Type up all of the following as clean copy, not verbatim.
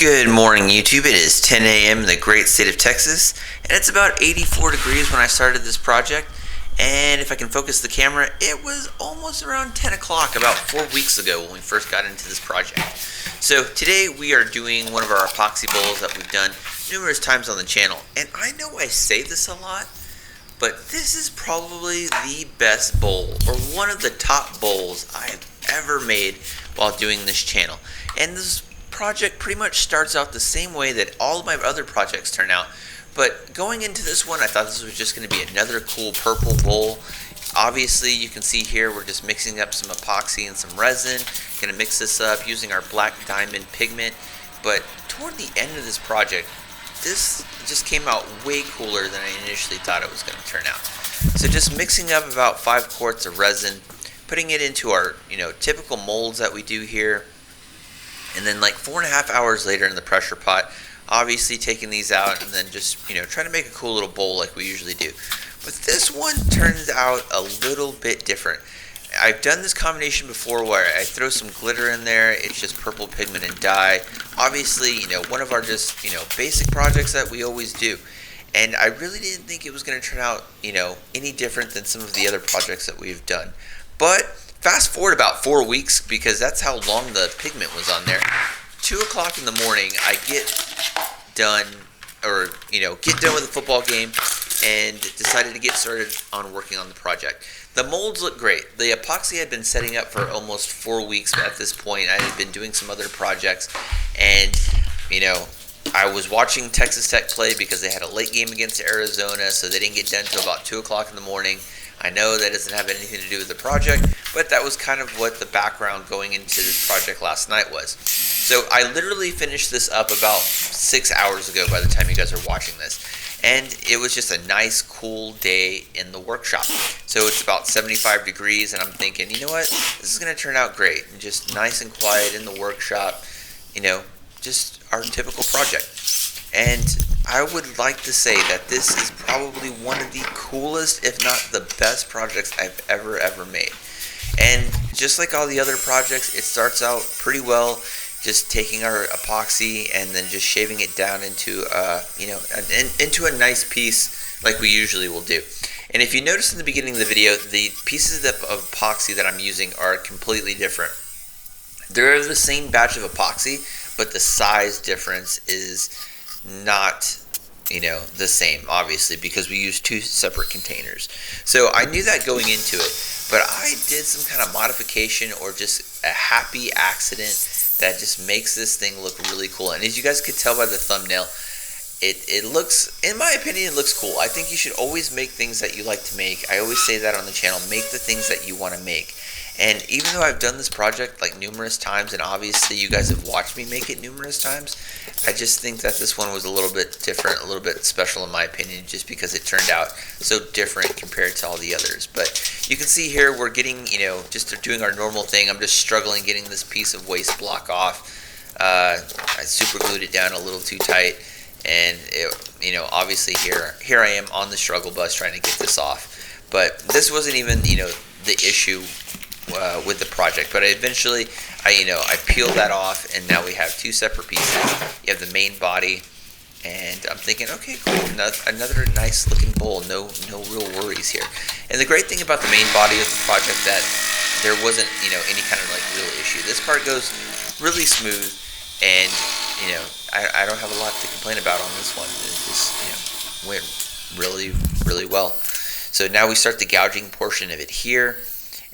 Good morning, YouTube. It is 10 a.m. in the great state of Texas, and it's about 84 degrees when I started this project. And if I can focus the camera, it was almost around 10 o'clock about 4 weeks ago when we first got into this project. So today we are doing one of our epoxy bowls that we've done numerous times on the channel. And I know I say this a lot, but this is probably the best bowl, or one of the top bowls I have ever made while doing this channel. And this project pretty much starts out the same way that all of my other projects turn out, but going into this one I thought this was just going to be another cool purple bowl. Obviously you can see here we're just mixing up some epoxy and some resin. Going to mix this up using our black diamond pigment, but toward the end of this project this just came out way cooler than I initially thought it was going to turn out. So just mixing up about 5 quarts of resin, putting it into our typical molds that we do here. And then like 4.5 hours later in the pressure pot, obviously taking these out and then just, trying to make a cool little bowl like we usually do. But this one turns out a little bit different. I've done this combination before where I throw some glitter in there. It's just purple pigment and dye. Obviously, one of our just, basic projects that we always do. And I really didn't think it was going to turn out, any different than some of the other projects that we've done. But fast forward about 4 weeks, because that's how long the pigment was on there. 2 o'clock in the morning, I get done with the football game and decided to get started on working on the project. The molds look great. The epoxy had been setting up for almost 4 weeks at this point. I had been doing some other projects, and I was watching Texas Tech play because they had a late game against Arizona, so they didn't get done until about 2 o'clock in the morning. I know that doesn't have anything to do with the project, but that was kind of what the background going into this project last night was. So I literally finished this up about 6 hours ago by the time you guys are watching this. And it was just a nice, cool day in the workshop. So it's about 75 degrees, and I'm thinking, you know what? This is going to turn out great. And just nice and quiet in the workshop, just our typical project. And I would like to say that this is probably one of the coolest, if not the best projects I've ever made. And just like all the other projects, it starts out pretty well, just taking our epoxy and then just shaving it down into into a nice piece like we usually will do. And if you notice in the beginning of the video, the pieces of epoxy that I'm using are completely different. They're the same batch of epoxy, but the size difference is not the same, obviously, because we use 2 separate containers. So I knew that going into it, but I did some kind of modification or just a happy accident that just makes this thing look really cool. And as you guys could tell by the thumbnail, it looks, in my opinion, it looks cool. I think you should always make things that you like to make. I always say that on the channel, make the things that you want to make. And even though I've done this project like numerous times, and obviously you guys have watched me make it numerous times, I just think that this one was a little bit different, a little bit special in my opinion, just because it turned out so different compared to all the others. But you can see here we're getting, just doing our normal thing. I'm just struggling getting this piece of waste block off. I super glued it down a little too tight, and it, obviously here I am on the struggle bus trying to get this off. But this wasn't even, the issue with the project, but eventually I peeled that off, and now we have 2 separate pieces. You have the main body, and I'm thinking, okay, cool, another nice looking bowl, no real worries here. And the great thing about the main body of the project that there wasn't any kind of like real issue. This part goes really smooth, and I don't have a lot to complain about on this one. It just went really well. So now we start the gouging portion of it here.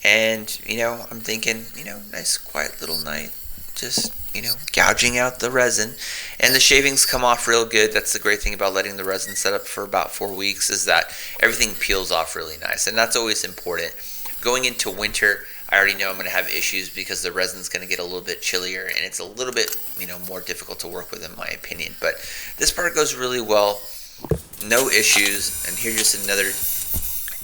And, I'm thinking, nice quiet little night, just, gouging out the resin. And the shavings come off real good. That's the great thing about letting the resin set up for about 4 weeks, is that everything peels off really nice. And that's always important. Going into winter, I already know I'm going to have issues because the resin's going to get a little bit chillier, and it's a little bit, more difficult to work with in my opinion. But this part goes really well, no issues. And here's just another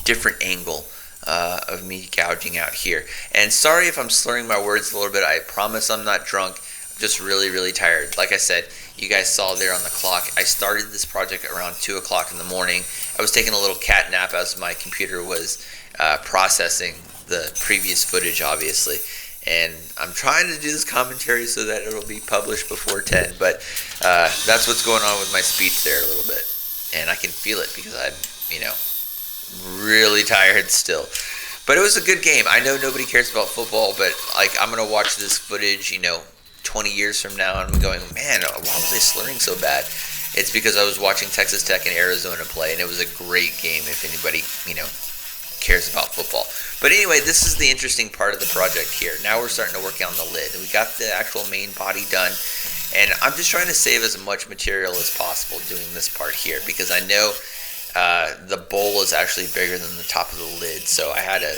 different angle of me gouging out here. And sorry if I'm slurring my words a little bit. I promise I'm not drunk. I'm just really tired. Like I said, you guys saw there on the clock, I started this project around 2 o'clock in the morning. I was taking a little cat nap as my computer was processing the previous footage, obviously. And I'm trying to do this commentary so that it'll be published before 10, but that's what's going on with my speech there a little bit. And I can feel it because I'm, really tired still. But it was a good game. I know nobody cares about football, but I'm going to watch this footage, 20 years from now, and I'm going, man, why was they slurring so bad? It's because I was watching Texas Tech and Arizona play, and it was a great game if anybody, cares about football. But anyway, this is the interesting part of the project here. Now we're starting to work on the lid. We got the actual main body done, and I'm just trying to save as much material as possible doing this part here because I know the bowl is actually bigger than the top of the lid, so I had to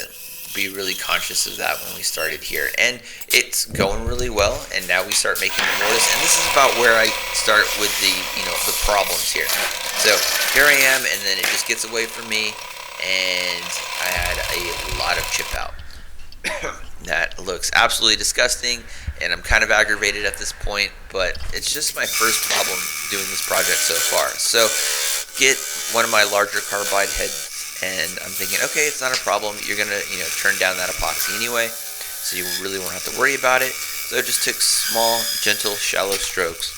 be really conscious of that when we started here. And it's going really well, and now we start making the mortise, and this is about where I start with the the problems here. So here I am, and then it just gets away from me, and I had a lot of chip out. That looks absolutely disgusting, and I'm kind of aggravated at this point, but it's just my first problem doing this project so far. So get one of my larger carbide heads, and I'm thinking, okay, it's not a problem. You're gonna turn down that epoxy anyway, so you really won't have to worry about it. So I just took small, gentle, shallow strokes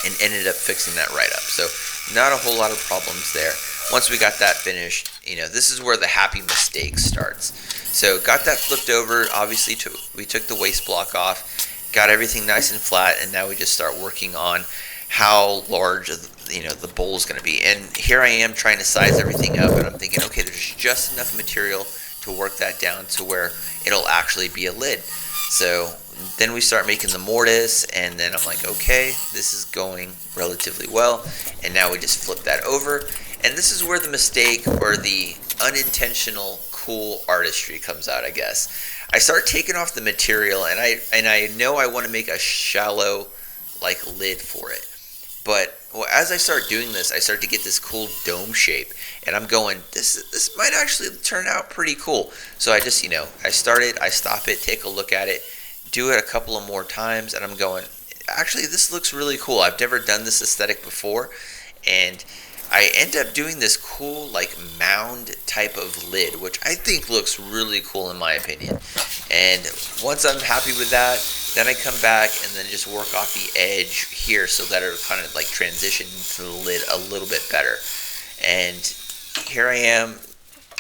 and ended up fixing that right up. So not a whole lot of problems there. Once we got that finished, this is where the happy mistake starts. So got that flipped over. Obviously, we took the waste block off, got everything nice and flat, and now we just start working on how large the bowl is going to be. And here I am trying to size everything up, and I'm thinking, okay, there's just enough material to work that down to where it'll actually be a lid. So then we start making the mortise, and then I'm like, okay, this is going relatively well. And now we just flip that over. And this is where the mistake or the unintentional cool artistry comes out, I guess. I start taking off the material, and I know I want to make a shallow lid for it. But as I start doing this, I start to get this cool dome shape, and I'm going, this might actually turn out pretty cool. So I just, I stop it, take a look at it, do it a couple of more times, and I'm going, actually, this looks really cool. I've never done this aesthetic before, and I end up doing this cool mound type of lid, which I think looks really cool in my opinion. And once I'm happy with that, then I come back and then just work off the edge here so that it'll kind of transition into the lid a little bit better. And here I am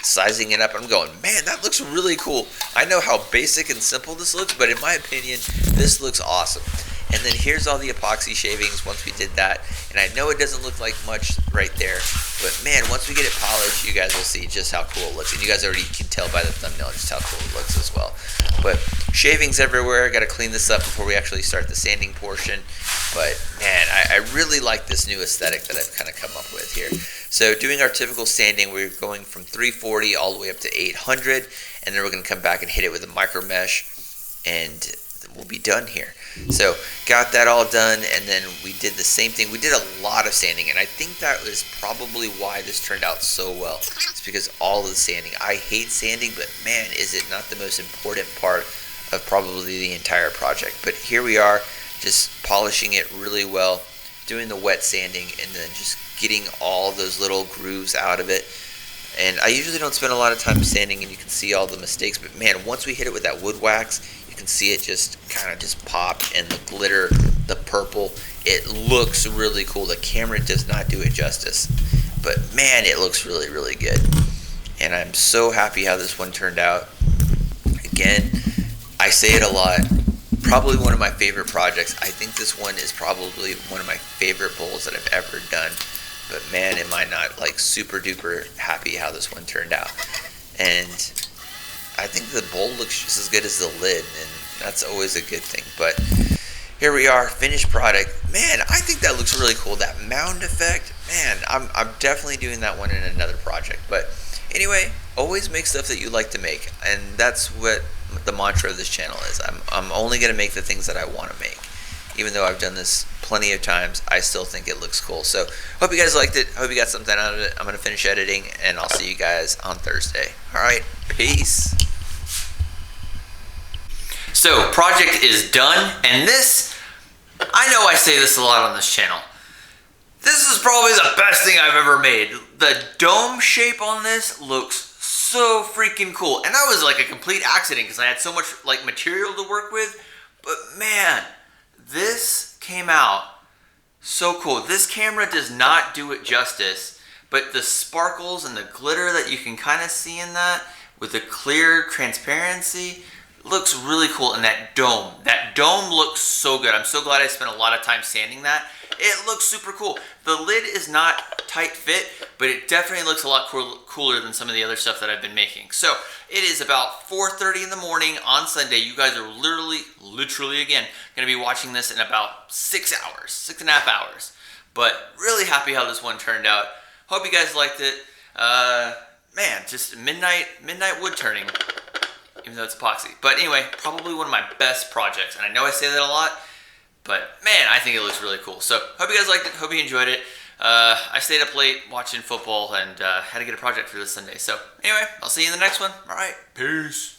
sizing it up. I'm going, man, that looks really cool. I know how basic and simple this looks, but in my opinion, this looks awesome. And then here's all the epoxy shavings once we did that. And I know it doesn't look like much right there, but man, once we get it polished, you guys will see just how cool it looks. And you guys already can tell by the thumbnail just how cool it looks as well. But shavings everywhere. Got to clean this up before we actually start the sanding portion. But man, I really like this new aesthetic that I've kind of come up with here. So doing our typical sanding, we're going from 340 all the way up to 800. And then we're going to come back and hit it with a micro mesh, and we'll be done here. So got that all done, and then we did the same thing. We did a lot of sanding, and I think that was probably why this turned out so well. It's because all of the sanding. I hate sanding, but man, is it not the most important part of probably the entire project. But here we are, just polishing it really well, doing the wet sanding, and then just getting all those little grooves out of it. And I usually don't spend a lot of time sanding, and you can see all the mistakes, but man, once we hit it with that wood wax, you can see it just kind of just pop, and the glitter, the purple, it looks really cool. The camera does not do it justice, but man, it looks really, really good. And I'm so happy how this one turned out. Again, I say it a lot, probably one of my favorite projects. I think this one is probably one of my favorite bowls that I've ever done. But man, am I not super duper happy how this one turned out. And I think the bowl looks just as good as the lid, and that's always a good thing. But here we are, finished product. Man, I think that looks really cool. That mound effect, man, I'm definitely doing that one in another project. But anyway, always make stuff that you like to make, and that's what the mantra of this channel is. I'm only going to make the things that I want to make. Even though I've done this plenty of times, I still think it looks cool. So hope you guys liked it. Hope you got something out of it. I'm going to finish editing, and I'll see you guys on Thursday. All right, peace. So project is done, and this, I know I say this a lot on this channel, this is probably the best thing I've ever made. The dome shape on this looks so freaking cool. And that was like a complete accident because I had so much like material to work with. But man, this came out so cool. This camera does not do it justice, but the sparkles and the glitter that you can kind of see in that with the clear transparency looks really cool. And that dome looks so good. I'm so glad I spent a lot of time sanding that. It looks super cool. The lid is not tight fit, but it definitely looks a lot cooler than some of the other stuff that I've been making. So it is about 4:30 in the morning on Sunday. You guys are literally again, going to be watching this in about 6 hours, 6.5 hours. But really happy how this one turned out. Hope you guys liked it. Man, just midnight wood turning, even though it's epoxy. But anyway, probably one of my best projects. And I know I say that a lot, but man, I think it looks really cool. So hope you guys liked it. Hope you enjoyed it. I stayed up late watching football and had to get a project for this Sunday. So anyway, I'll see you in the next one. All right, peace.